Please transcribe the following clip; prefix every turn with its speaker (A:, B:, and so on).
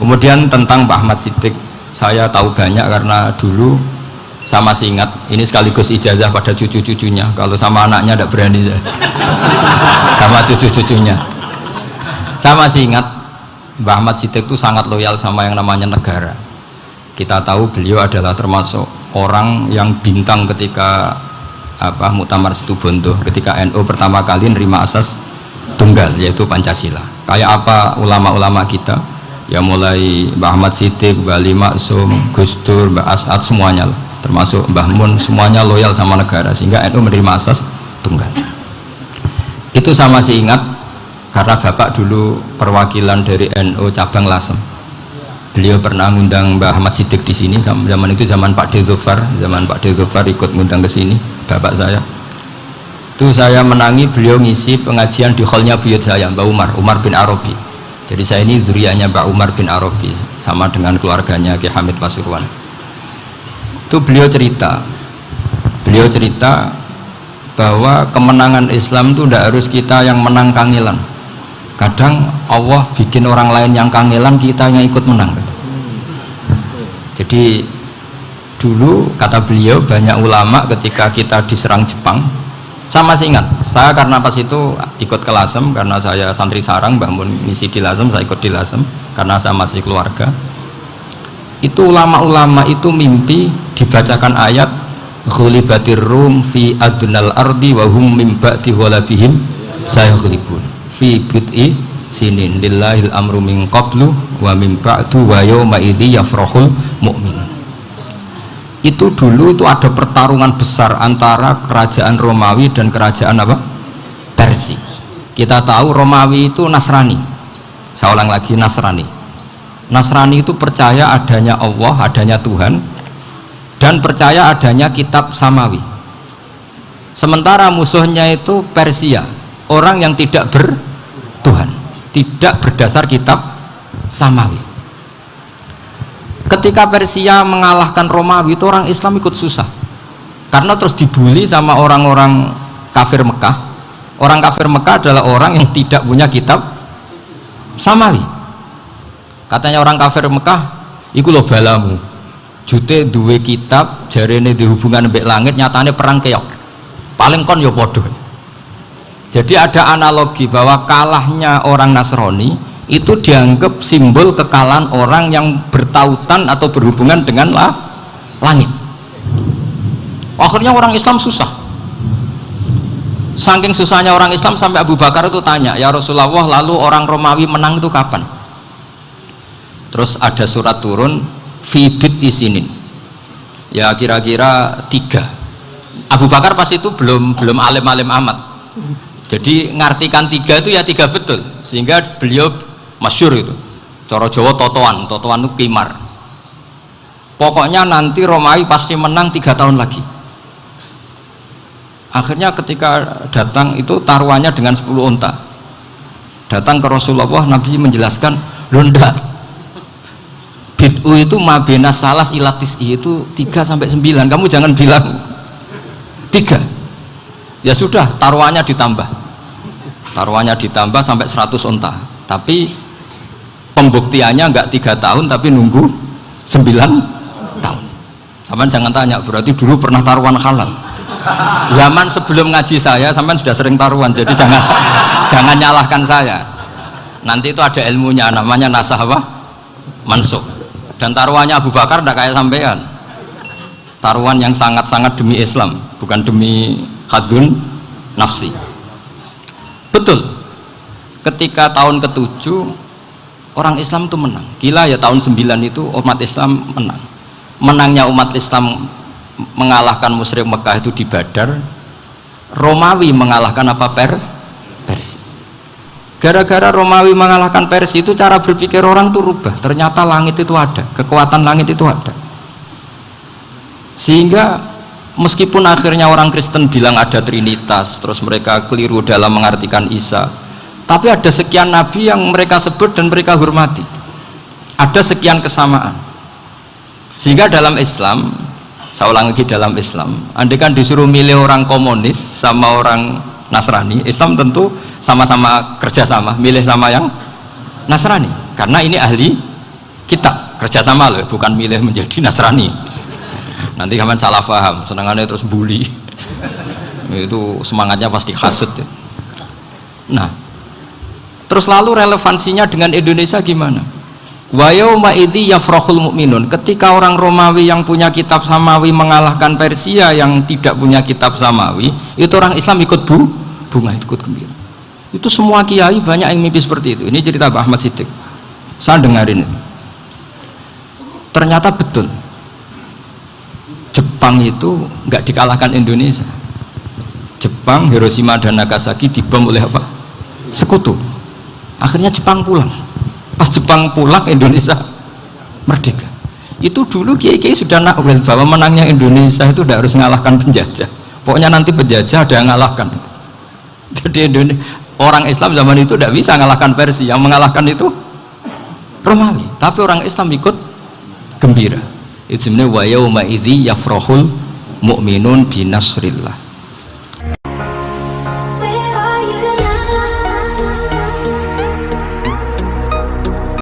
A: Kemudian tentang Pak Ahmad Siddiq, saya tahu banyak karena dulu saya masih ingat, ini sekaligus ijazah pada cucu-cucunya. Kalau sama anaknya tidak berani sama cucu-cucunya. Saya masih ingat Mbah Ahmad Siddiq itu sangat loyal sama yang namanya negara. Kita tahu beliau adalah termasuk orang yang bintang ketika Muktamar Situbondo, ketika NU pertama kali nerima asas tunggal yaitu Pancasila. Kayak apa ulama-ulama kita ya, mulai Mbah Ahmad Siddiq, Mbah Ali Maksum, Gus Dur, Mbah As'ad, semuanya lah, termasuk Mbah Mun, semuanya loyal sama negara sehingga NU menerima asas tunggal. Itu saya masih ingat karena bapak dulu perwakilan dari NU cabang Lasem. Beliau pernah ngundang Mbah Ahmad Siddiq di sini, zaman itu zaman Pak D. Ghaffar, ikut ngundang ke sini bapak saya. Itu saya menangi beliau ngisi pengajian di hallnya buyut saya, Mbah Umar bin Arabi. Jadi saya ini zuriyahnya Mbah Umar bin Arabi, sama dengan keluarganya Ki Hamid Pasuruan. Itu beliau cerita bahwa kemenangan Islam itu tidak harus kita yang menang kangelan. Kadang Allah bikin orang lain yang kangelan, kita yang ikut menang. Jadi dulu kata beliau, banyak ulama ketika kita diserang Jepang, saya masih ingat, saya karena pas itu ikut ke Lasem, karena saya santri sarang, Mbah Mun ngisi di Lasem, saya ikut di Lasem karena saya masih keluarga. Itu ulama-ulama itu mimpi dibacakan ayat ghulibatir rum fi adnal ardi wa hum min ba'di ghalabihim sayaghlibun fi bid'i sinin lillahil amru min qablu wa min ba'du wa yawma idzi yafrahul mu'minun. Itu dulu itu ada pertarungan besar antara kerajaan Romawi dan kerajaan Persia. Kita tahu Romawi itu Nasrani. Saya ulang lagi, Nasrani. Nasrani itu percaya adanya Allah, adanya Tuhan, dan percaya adanya kitab samawi. Sementara musuhnya itu Persia, orang yang tidak bertuhan, tidak berdasar kitab samawi. Ketika Persia mengalahkan Romawi, itu orang Islam ikut susah karena terus dibully sama orang-orang kafir Mekah. Orang kafir Mekah adalah orang yang tidak punya kitab samawi. Katanya orang kafir Mekah, iku lho balamu jute duwe kitab jarene di hubungan mbek langit, nyatane perang keok, paling kon ya podo. Jadi ada analogi bahwa kalahnya orang Nasrani itu dianggap simbol kekalahan orang yang bertautan atau berhubungan dengan langit. Akhirnya orang Islam susah. Saking susahnya orang Islam sampai Abu Bakar itu tanya, ya Rasulullah, lalu orang Romawi menang itu kapan? Terus ada surat turun fibit isinin, ya kira-kira 3. Abu Bakar pas itu belum alim-alim amat, jadi ngartikan 3 itu ya 3 betul, sehingga beliau masyhur itu cara Jawa totoan itu kimar. Pokoknya nanti Romawi pasti menang 3 tahun lagi. Akhirnya ketika datang itu taruhannya dengan 10 unta. Datang ke Rasulullah, Nabi menjelaskan, loh ndak, bid'u itu mabena salas ilatis itu 3 sampai 9, kamu jangan bilang 3. Ya sudah, taruhannya ditambah sampai 100 unta, tapi pembuktiannya enggak 3 tahun tapi nunggu 9 tahun. Sampean jangan tanya, berarti dulu pernah taruhan halal. Zaman sebelum ngaji saya sampean sudah sering taruhan, jadi jangan nyalahkan saya. Nanti itu ada ilmunya, namanya nasah mansukh. Dan taruhannya Abu Bakar tidak kayak sampean, taruhan yang sangat-sangat demi Islam, bukan demi hadun nafsi. Betul, ketika tahun ke-7 orang Islam itu menang. Gila ya, tahun 9 itu umat Islam menang. Menangnya umat Islam mengalahkan musyrik Mekah itu di Badar. Romawi mengalahkan Persia. Gara-gara Romawi mengalahkan Persia itu cara berpikir orang itu rubah. Ternyata langit itu ada, kekuatan langit itu ada. Sehingga meskipun akhirnya orang Kristen bilang ada Trinitas, terus mereka keliru dalam mengartikan Isa, tapi ada sekian nabi yang mereka sebut dan mereka hormati. Ada sekian kesamaan. Sehingga dalam Islam, saya ulang lagi, dalam Islam, andai kan disuruh milih orang komunis sama orang Nasrani, Islam tentu sama-sama kerjasama, milih sama yang Nasrani, karena ini ahli kitab, kerjasama loh, bukan milih menjadi Nasrani. Nanti kapan salah paham, senangannya terus bully. Itu semangatnya pasti hasad ya. Nah, terus lalu relevansinya dengan Indonesia gimana? Wa yauma idzi yafrahul mu'minun, ketika orang Romawi yang punya kitab samawi mengalahkan Persia yang tidak punya kitab samawi, itu orang Islam ikut bunga, ikut gembira. Itu semua kiai banyak yang mimpi seperti itu. Ini cerita Pak Ahmad Siddiq, saya dengarin ini. Ternyata betul Jepang itu nggak dikalahkan Indonesia. Jepang, Hiroshima dan Nagasaki dibom oleh apa? Sekutu. Akhirnya Jepang pulang. Pas Jepang pulang, Indonesia merdeka. Itu dulu kiai-kiai sudah nakwil bahwa menangnya Indonesia itu tidak harus mengalahkan penjajah. Pokoknya nanti penjajah ada yang mengalahkan itu. Jadi orang Islam zaman itu tidak bisa mengalahkan Persia. Yang mengalahkan itu Romawi. Tapi orang Islam ikut gembira. Itu sebenarnya wa yauma idzi yafrahul mu'minun binasrillah.